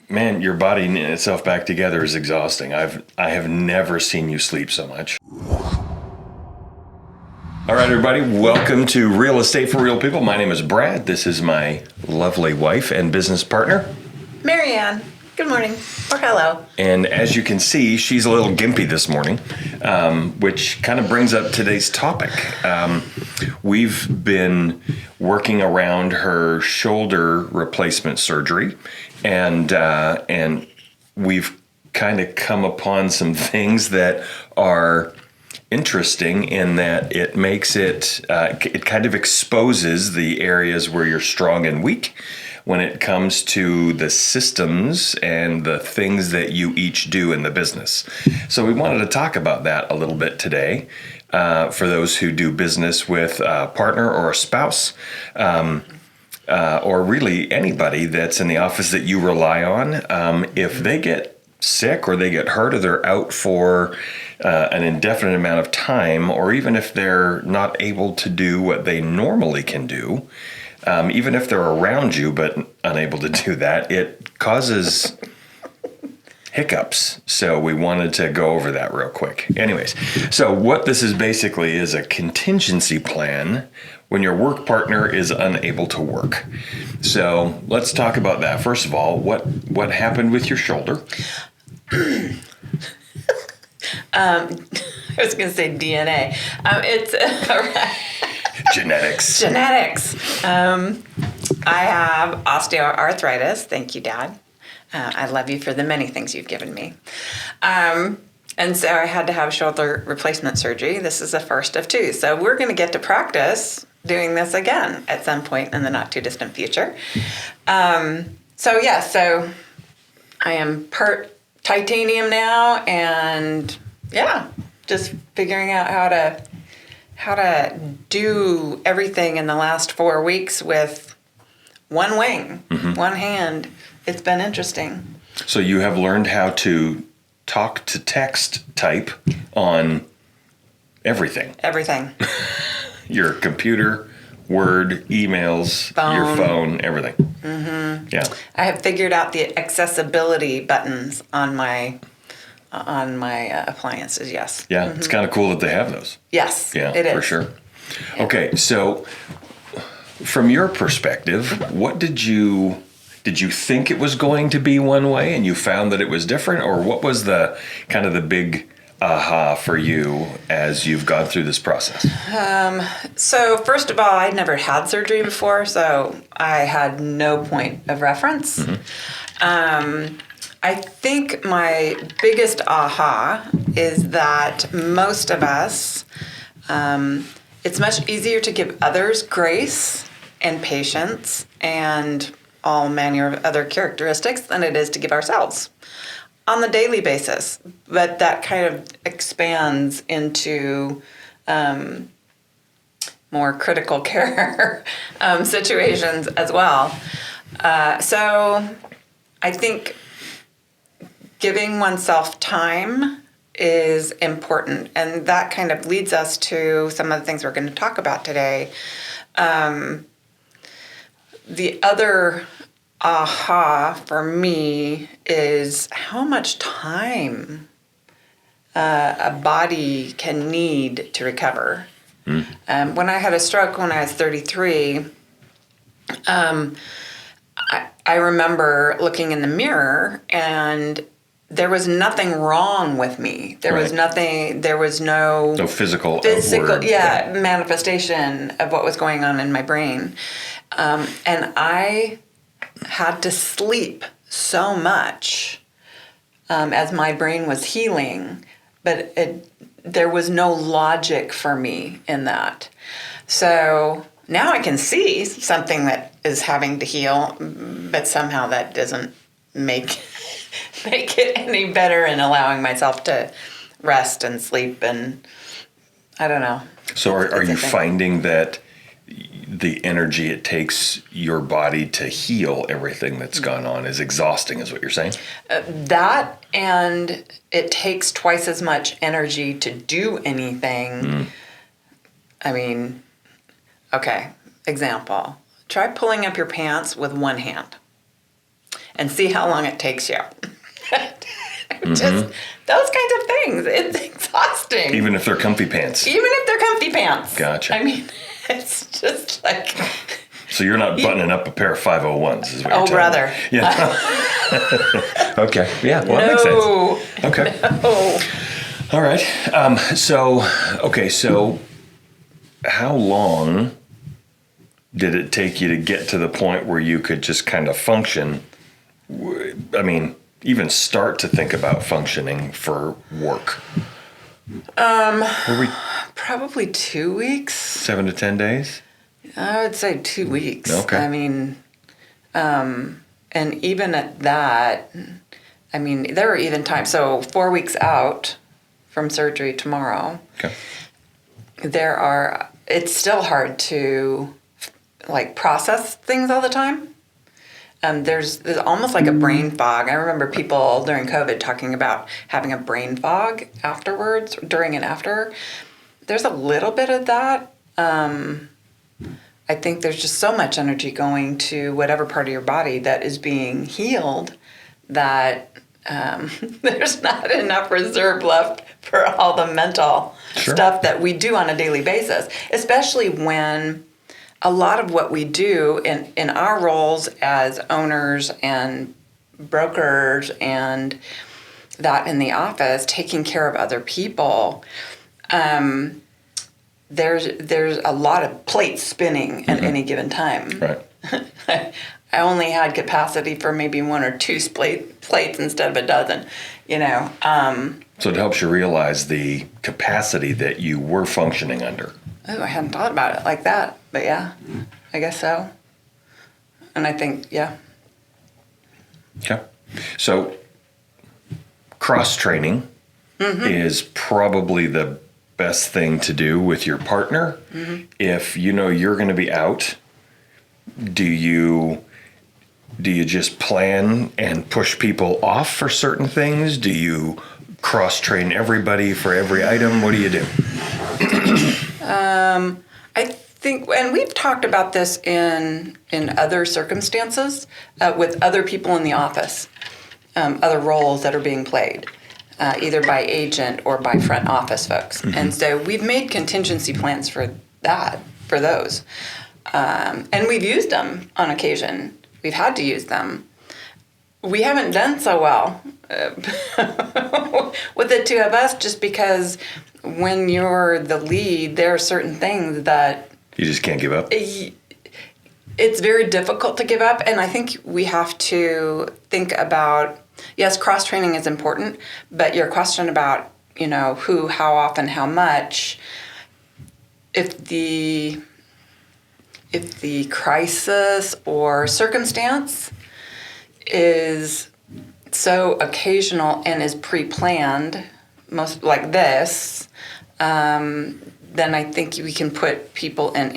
Man, your body knitting itself back together is exhausting. I have never seen you sleep so much. All right, everybody, welcome to Real Estate for Real People. My name is Brad. This is my lovely wife and business partner, Marianne. Good morning, or hello. And as you can see, she's a little gimpy this morning, which kind of brings up today's topic. We've been working around her shoulder replacement surgery, and we've kind of come upon some things that are interesting in that it makes it kind of exposes the areas where you're strong and weak when it comes to the systems and the things that you each do in the business. So we wanted to talk about that a little bit today for those who do business with a partner or a spouse, or really anybody that's in the office that you rely on. If they get sick or they get hurt or they're out for an indefinite amount of time, or even if they're not able to do what they normally can do, even if they're around you but unable to do that, it causes hiccups. So we wanted to go over that real quick. Anyways, so what this is basically is a contingency plan when your work partner is unable to work. So let's talk about that. First of all, what happened with your shoulder? I was going to say DNA. It's Genetics. genetics. I have osteoarthritis. Thank you, Dad. I love you for the many things you've given me. And so I had to have shoulder replacement surgery. This is the first of two. So we're going to get to practice doing this again at some point in the not too distant future. So I am part titanium now, and just figuring out how to do everything in the last 4 weeks with one wing, one hand. It's been interesting. So you have learned how to talk to text type on everything. Everything. Your computer, Word, emails, your phone, everything. Mm-hmm. Yeah. I have figured out the accessibility buttons on my appliances. Yes. Yeah, It's kind of cool that they have those. Yes. Yeah, it is for sure. Okay, so from your perspective, what did you think it was going to be one way and you found that it was different, or what was the kind of the big aha for you as you've gone through this process? So first of all, I'd never had surgery before, so I had no point of reference. I think my biggest aha is that most of us, it's much easier to give others grace and patience and all manner of other characteristics than it is to give ourselves on the daily basis. But that kind of expands into more critical care situations as well. So I think giving oneself time is important, and that kind of leads us to some of the things we're going to talk about today. The other aha for me is how much time a body can need to recover. When I had a stroke when I was 33, I remember looking in the mirror and there was nothing wrong with me. There was nothing. There was no physical manifestation of what was going on in my brain, and I had to sleep so much as my brain was healing, but there was no logic for me in that. So now I can see something that is having to heal, but somehow that doesn't make it any better in allowing myself to rest and sleep, and I don't know. So are you finding that the energy it takes your body to heal everything that's gone on is exhausting, is what you're saying? That, and it takes twice as much energy to do anything. I mean, okay, example. Try pulling up your pants with one hand. and see how long it takes you. Just those kinds of things. It's exhausting. Even if they're comfy pants. Even if they're comfy pants. Gotcha. I mean, it's just like... So you're not buttoning up a pair of 501s, is what you're Oh, telling brother. me. Yeah. Okay. Yeah. Well, that makes sense. Okay. Oh. All right. So how long did it take you to get to the point where you could just kind of function? I mean, even start to think about functioning for work? Were we Probably 2 weeks. 7 to 10 days? I would say 2 weeks. Okay. I mean, and even at that, I mean, there were even times, so 4 weeks out from surgery tomorrow, Okay. it's still hard to like process things all the time. There's almost like a brain fog. I remember people during COVID talking about having a brain fog afterwards, during and after. There's a little bit of that. I think there's just so much energy going to whatever part of your body that is being healed that there's not enough reserve left for all the mental stuff that we do on a daily basis, especially when a lot of what we do in our roles as owners and brokers and that in the office, taking care of other people, there's a lot of plates spinning at any given time. Right. I only had capacity for maybe 1 or 2 plates instead of a dozen, you know. So it helps you realize the capacity that you were functioning under. Oh, I hadn't thought about it like that, but yeah, I guess so. And I think, yeah. Okay. So cross training is probably the best thing to do with your partner. If you know you're going to be out, do you just plan and push people off for certain things? Do you cross train everybody for every item? What do you do? I think, and we've talked about this in other circumstances with other people in the office, other roles that are being played, either by agent or by front office folks. And so we've made contingency plans for that, for those. And we've used them on occasion. We've had to use them. We haven't done so well with the two of us just because when you're the lead, there are certain things that You just can't give up? it's very difficult to give up. And I think we have to think about, yes, cross-training is important, but your question about, you know, who, how often, how much, if the crisis or circumstance is so occasional and is pre-planned, most like this, then I think we can put people in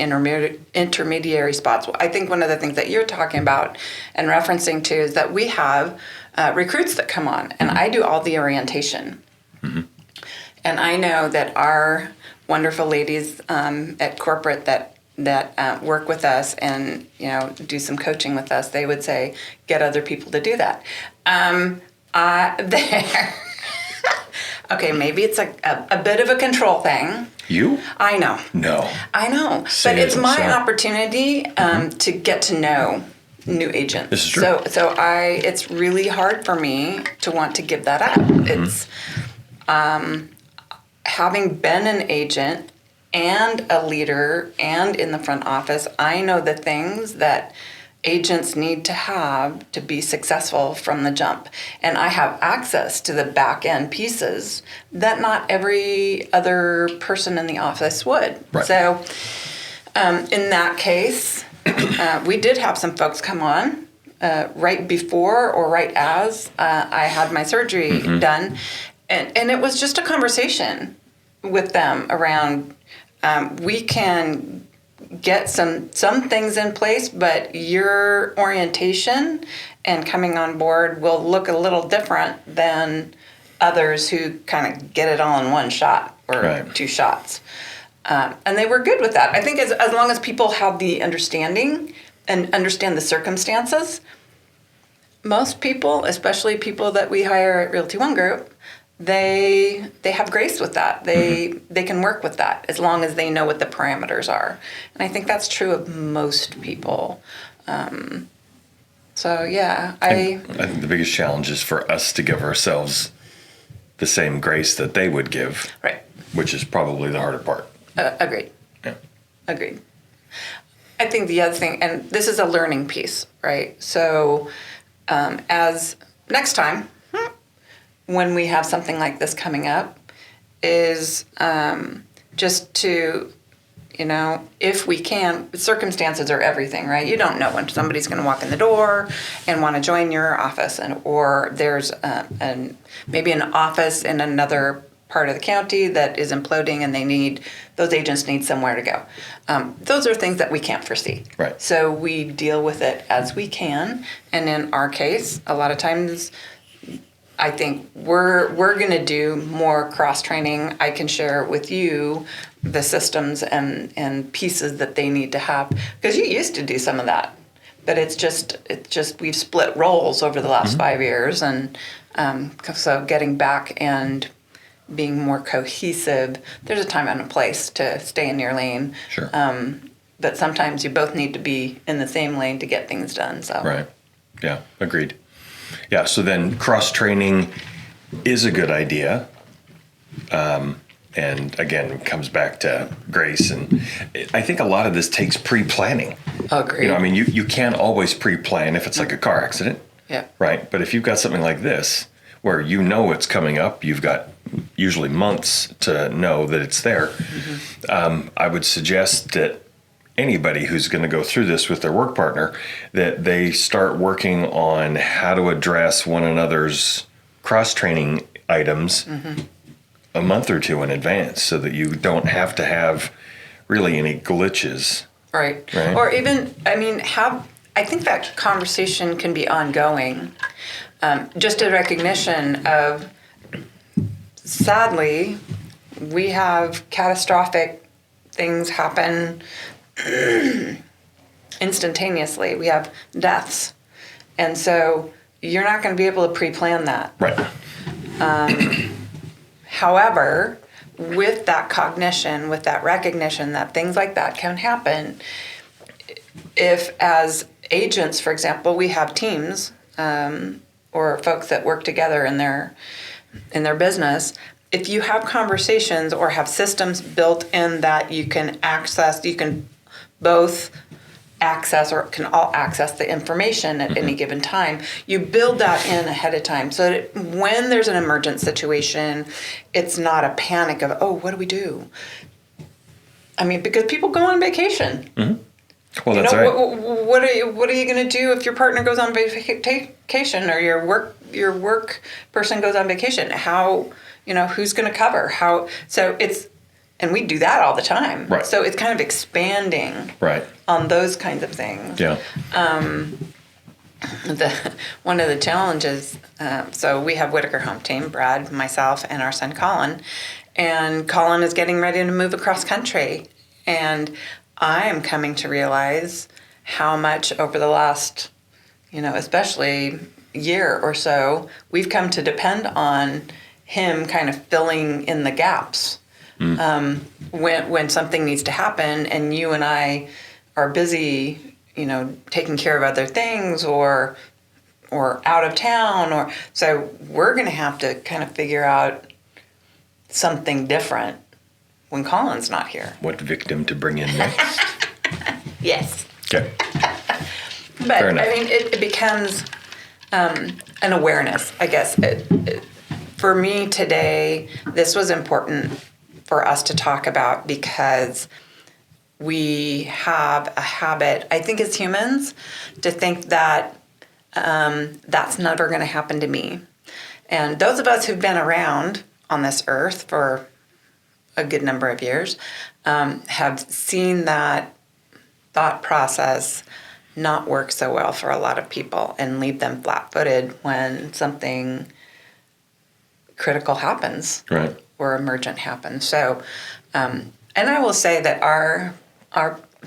intermediary spots. I think one of the things that you're talking about and referencing to is that we have recruits that come on, and I do all the orientation. And I know that our wonderful ladies at corporate that work with us and, you know, do some coaching with us, they would say, get other people to do that. Okay, maybe it's a bit of a control thing. You? I know. No. I know. Say But it's it, my so. opportunity to get to know new agents. This is true. So it's really hard for me to want to give that up. It's having been an agent and a leader and in the front office, I know the things that agents need to have to be successful from the jump. And I have access to the back end pieces that not every other person in the office would. Right. So in that case, we did have some folks come on right before or right as I had my surgery done. And it was just a conversation with them around we can get some things in place, but your orientation and coming on board will look a little different than others who kind of get it all in one shot or 2 shots. And they were good with that. I think as long as people have the understanding and understand the circumstances, most people, especially people that we hire at Realty One Group, they have grace with that. They can work with that as long as they know what the parameters are. And I think that's true of most people. So yeah, I think the biggest challenge is for us to give ourselves the same grace that they would give, right. which is probably the harder part. Agreed. Yeah. Agreed. I think the other thing, and this is a learning piece, right? So as next time, when we have something like this coming up, is just to, if we can, circumstances are everything, right? You don't know when somebody's going to walk in the door and want to join your office, or there's maybe an office in another part of the county that is imploding and those agents need somewhere to go. Those are things that we can't foresee. Right. So we deal with it as we can. And in our case, a lot of times I think we're going to do more cross-training. I can share with you the systems and pieces that they need to have, because you used to do some of that. But it's just we've split roles over the last 5 years. And so getting back and being more cohesive, there's a time and a place to stay in your lane. Sure. But sometimes you both need to be in the same lane to get things done. So. Right. Yeah, agreed. Yeah, so then cross-training is a good idea. And again, it comes back to grace. And I think a lot of this takes pre-planning. Agreed. I mean, you can't always pre-plan if it's like a car accident. Yeah. Right? But if you've got something like this, where it's coming up, you've got usually months to know that it's there. I would suggest that anybody who's going to go through this with their work partner, that they start working on how to address one another's cross-training items a month or two in advance, so that you don't have to have really any glitches. Right. Or even, I think that conversation can be ongoing. Just a recognition of, sadly, we have catastrophic things happen instantaneously. We have deaths. And so you're not going to be able to pre-plan that. Right. However, with that cognition, with that recognition that things like that can happen, if as agents, for example, we have teams or folks that work together in their business, if you have conversations or have systems built in that you can both access or can all access the information at any given time, you build that in ahead of time so that when there's an emergent situation, it's not a panic of, oh, what do we do? Because people go on vacation. Well, that's right. What are you going to do if your partner goes on vacation or your work person goes on vacation? How, who's going to cover? And we do that all the time. Right. So it's kind of expanding on those kinds of things. Yeah. One of the challenges, so we have Whitaker Home Team, Brad, myself, and our son Colin. And Colin is getting ready to move across country. And I am coming to realize how much over the last, especially year or so, we've come to depend on him kind of filling in the gaps. When something needs to happen and you and I are busy, taking care of other things or out of town, so we're going to have to kind of figure out something different when Colin's not here. What victim to bring in next? Yes. Okay. But it becomes an awareness, I guess. For me today, this was important for us to talk about because we have a habit, I think as humans, to think that that's never going to happen to me. And those of us who've been around on this earth for a good number of years have seen that thought process not work so well for a lot of people and leave them flat-footed when something critical happens. Right. Or emergent happens. So, and I will say that our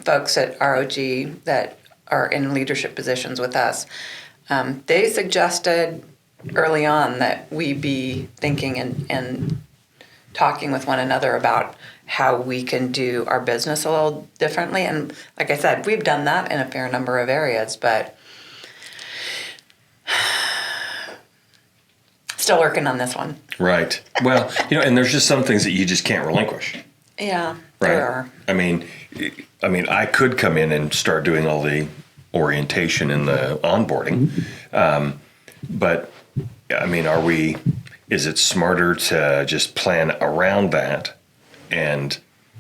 folks at ROG that are in leadership positions with us, They suggested early on that we be thinking and talking with one another about how we can do our business a little differently. And like I said, we've done that in a fair number of areas, but still working on this one. Right. Well, and there's just some things that you just can't relinquish. Yeah, Right. there are. I mean, I could come in and start doing all the orientation and the onboarding, but I mean, is it smarter to just plan around that and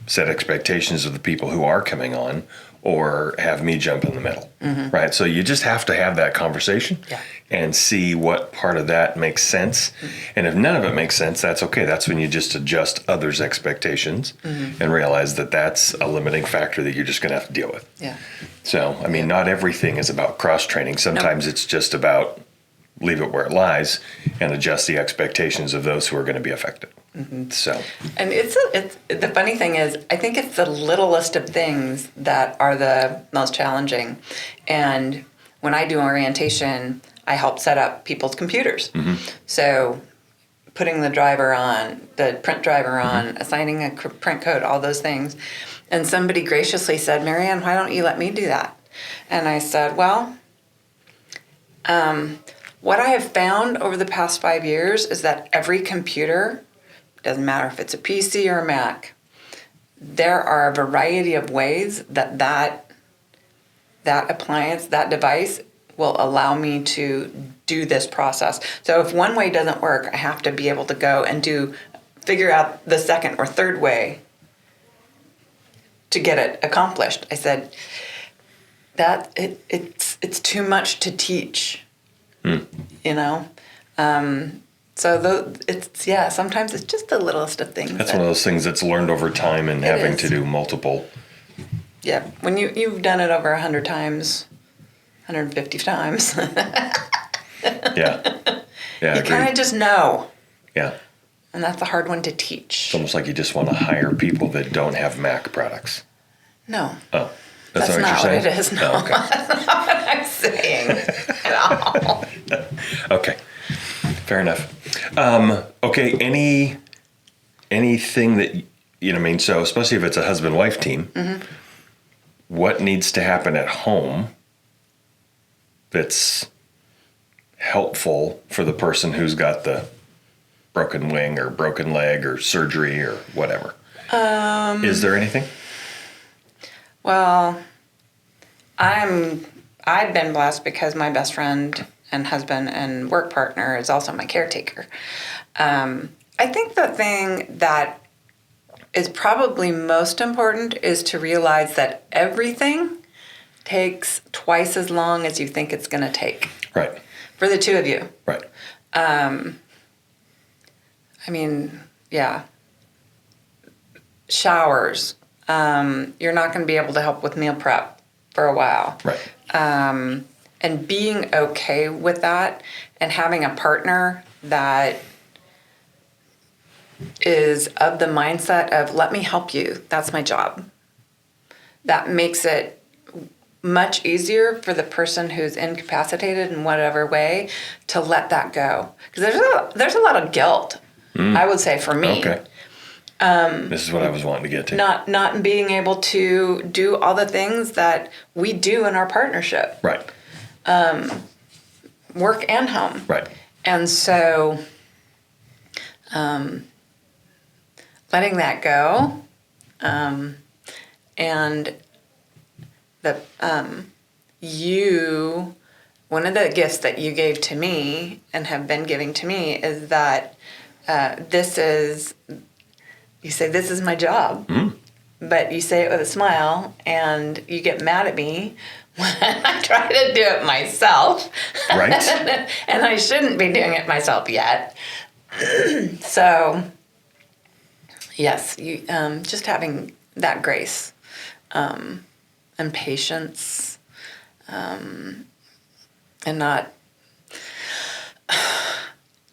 set expectations of the people who are coming on, or have me jump in the middle? Right? So you just have to have that conversation and see what part of that makes sense. And if none of it makes sense, that's okay. That's when you just adjust others' expectations and realize that that's a limiting factor that you're just going to have to deal with. Yeah. So, I mean, not everything is about cross-training. Sometimes it's just about leave it where it lies and adjust the expectations of those who are going to be affected. So, And it's the funny thing is, I think it's the littlest of things that are the most challenging. And when I do orientation, I help set up people's computers. So putting the driver on, the print driver on, assigning a print code, all those things. And somebody graciously said, Marianne, why don't you let me do that? And I said, well, what I have found over the past 5 years is that every computer, doesn't matter if it's a PC or a Mac, there are a variety of ways that appliance, that device will allow me to do this process. So if one way doesn't work, I have to be able to go and figure out the second or third way to get it accomplished. I said that it's too much to teach, So sometimes it's just the littlest of things. that's one of those things that's learned over time and having to do multiple. Yeah, when you've done it over 100 times, 150 times, Yeah. Yeah. you kind of just know. Yeah. And that's a hard one to teach. It's almost like you just want to hire people that don't have Mac products. No. Oh, That's not not what what you're it saying? is. No. Oh, okay. That's not what I'm saying at all. Okay. Fair enough. Okay. Anything that, so especially if it's a husband-wife team, what needs to happen at home that's helpful for the person who's got the broken wing or broken leg or surgery or whatever? Is there anything? Well, I've been blessed because my best friend and husband and work partner is also my caretaker. I think the thing that is probably most important is to realize that everything takes twice as long as you think it's going to take. Right. For the two of you. Right. Showers. You're not going to be able to help with meal prep for a while. Right. And being okay with that and having a partner that is of the mindset of, let me help you, that's my job. That makes it much easier for the person who's incapacitated in whatever way to let that go. Because there's a lot of guilt, I would say, for me. Okay. This is what I was wanting to get to. Not being able to do all the things that we do in our partnership. Right. Work and home. Right. And so letting that go, and one of the gifts that you gave to me and have been giving to me is that you say, this is my job, but you say it with a smile, and you get mad at me when I try to do it myself. Right. And I shouldn't be doing it myself yet. So, yes, you just having that grace and patience, and not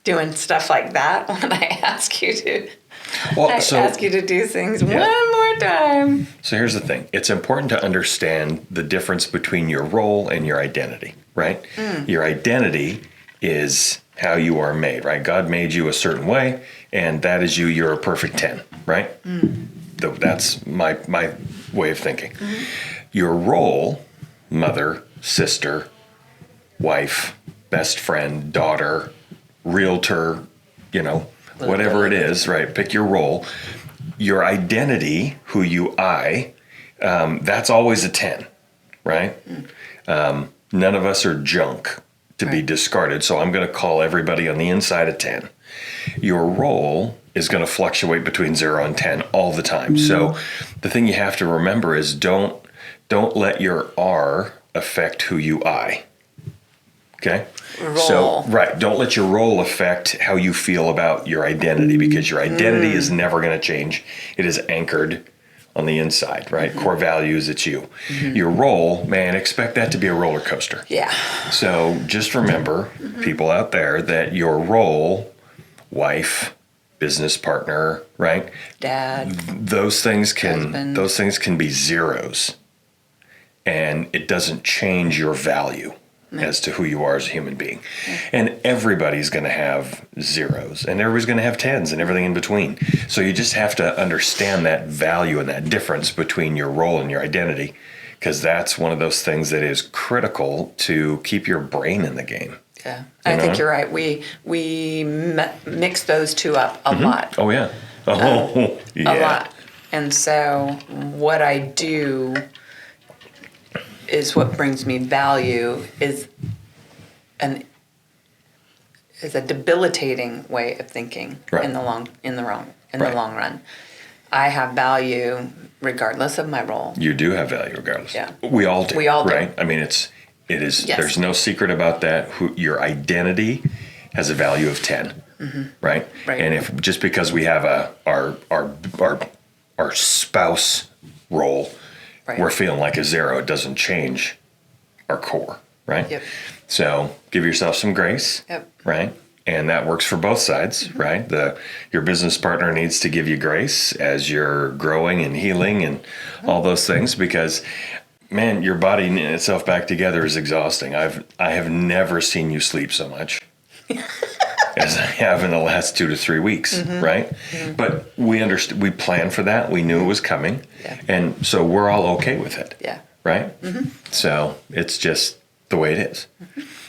doing stuff like that when I ask you to. Ask you to do things one more good time. So here's the thing. It's important to understand the difference between your role and your identity, right? Your identity is how you are made, right? God made you a certain way, and that is you. You're a perfect 10, right? That's my way of thinking. Your role, mother, sister, wife, best friend, daughter, realtor, whatever it is, right? Pick your role. Your identity, who you that's always a 10, right? None of us are junk to be discarded. So I'm going to call everybody on the inside a 10. Your role is going to fluctuate between 0 and 10 all the time. So the thing you have to remember is don't let your R affect who you Okay? Role. So, right, don't let your role affect how you feel about your identity, because your identity is never going to change. It is anchored on the inside, right? Core values, it's you. Your role, man, expect that to be a roller coaster. Yeah. So just remember, people out there, that your role, wife, business partner, right? Dad. Those things Husband. can be zeros, and it doesn't change your value as to who you are as a human being. And everybody's going to have zeros, and everybody's going to have 10s and everything in between. So you just have to understand that value and that difference between your role and your identity, because that's one of those things that is critical to keep your brain in the game. Yeah. I think you're right. We mix those two up a lot. Oh, yeah. Oh, yeah. A lot. And so what I do is what brings me value is a debilitating way of thinking in the long run. I have value regardless of my role. You do have value regardless. Yeah. We all do. We all do. Right? I mean, it is. Yes. There's no secret about that. Your identity has a value of 10. Right? Right. And if just because we have our spouse role, we're feeling like a 0, it doesn't change our core, right? Yep. So give yourself some grace, right? And that works for both sides, right? Your business partner needs to give you grace as you're growing and healing and all those things, because, man, your body knitting itself back together is exhausting. I have never seen you sleep so much as I have in the last 2 to 3 weeks, right? But we understood, we planned for that. We knew it was coming, and so we're all okay with it, right? So it's just the way it is.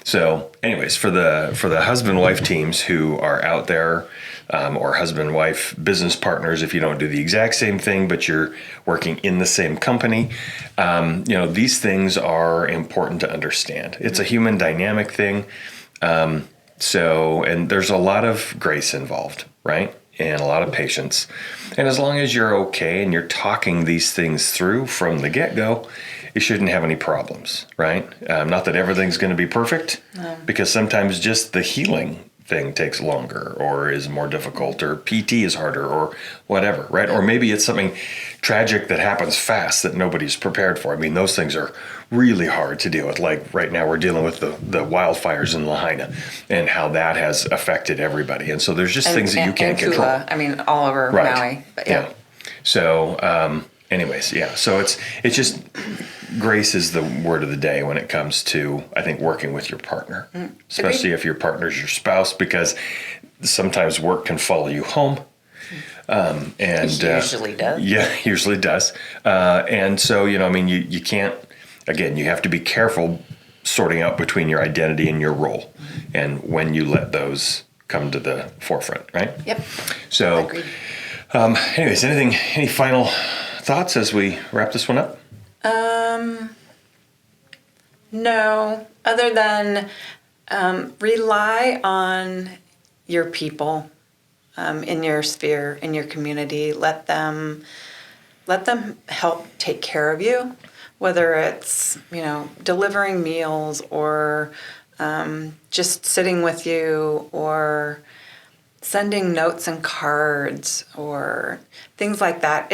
So, anyways, for the husband-wife teams who are out there, or husband-wife business partners, if you don't do the exact same thing, but you're working in the same company, these things are important to understand. It's a human dynamic thing. And there's a lot of grace involved, right? And a lot of patience. And as long as you're okay and you're talking these things through from the get-go, you shouldn't have any problems, right? Not that everything's going to be perfect, because sometimes just the healing thing takes longer or is more difficult, or PT is harder, or whatever, right? Or maybe it's something tragic that happens fast that nobody's prepared for. I mean, those things are really hard to deal with. Like right now we're dealing with the wildfires in Lahaina and how that has affected everybody. And so there's just things that you can't control. I mean, all over Maui. But yeah. So, anyways, yeah. So it's just, grace is the word of the day when it comes to, I think, working with your partner, especially if your partner's your spouse, because sometimes work can follow you home. And it usually does. Yeah, usually does. And so, you can't, again, you have to be careful sorting out between your identity and your role, and when you let those come to the forefront, right? Yep. So, Agreed. Anyways, any final thoughts as we wrap this one up? No, other than rely on your people in your sphere, in your community. Let them help take care of you, whether it's delivering meals or just sitting with you or sending notes and cards or things like that.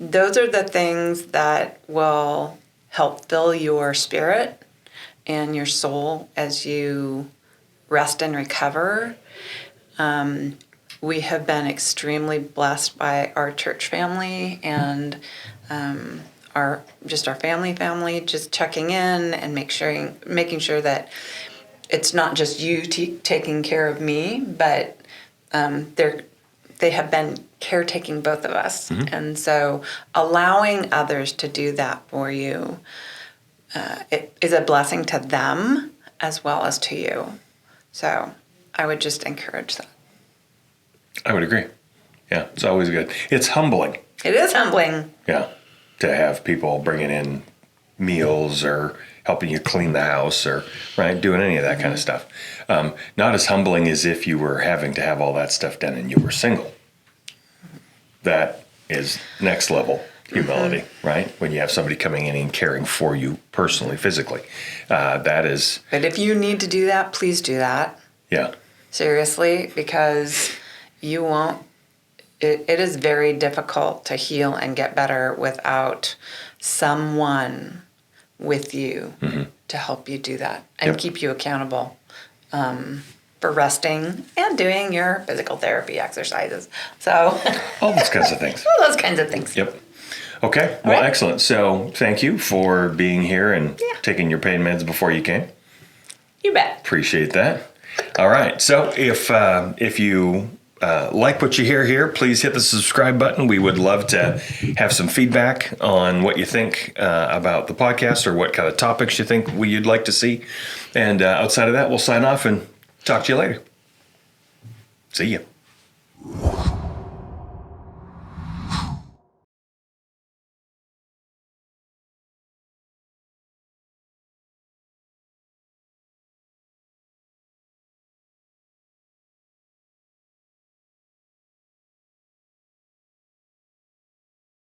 Those are the things that will help fill your spirit and your soul as you rest and recover. we have been extremely blessed by our church family and our family just checking in and making sure that it's not just you taking care of me, but they have been caretaking both of us. And so allowing others to do that for you, it is a blessing to them as well as to you. So I would just encourage that. I would agree. Yeah, it's always good. It's humbling. It is humbling. Yeah, to have people bringing in meals or helping you clean the house or doing any of that kind of stuff. Not as humbling as if you were having to have all that stuff done and you were single. That is next level humility, right? When you have somebody coming in and caring for you personally, physically. That is. But if you need to do that, please do that. Yeah. Seriously, because you won't. It is very difficult to heal and get better without someone with you to help you do that and keep you accountable for resting and doing your physical therapy exercises. So all those kinds of things. All those kinds of things. Yep. Okay. Well, excellent. So thank you for being here and taking your pain meds before you came. You bet. Appreciate that. All right. So if you like what you hear here, please hit the subscribe button. We would love to have some feedback on what you think about the podcast or what kind of topics you think you'd like to see. And outside of that, we'll sign off and talk to you later. See ya.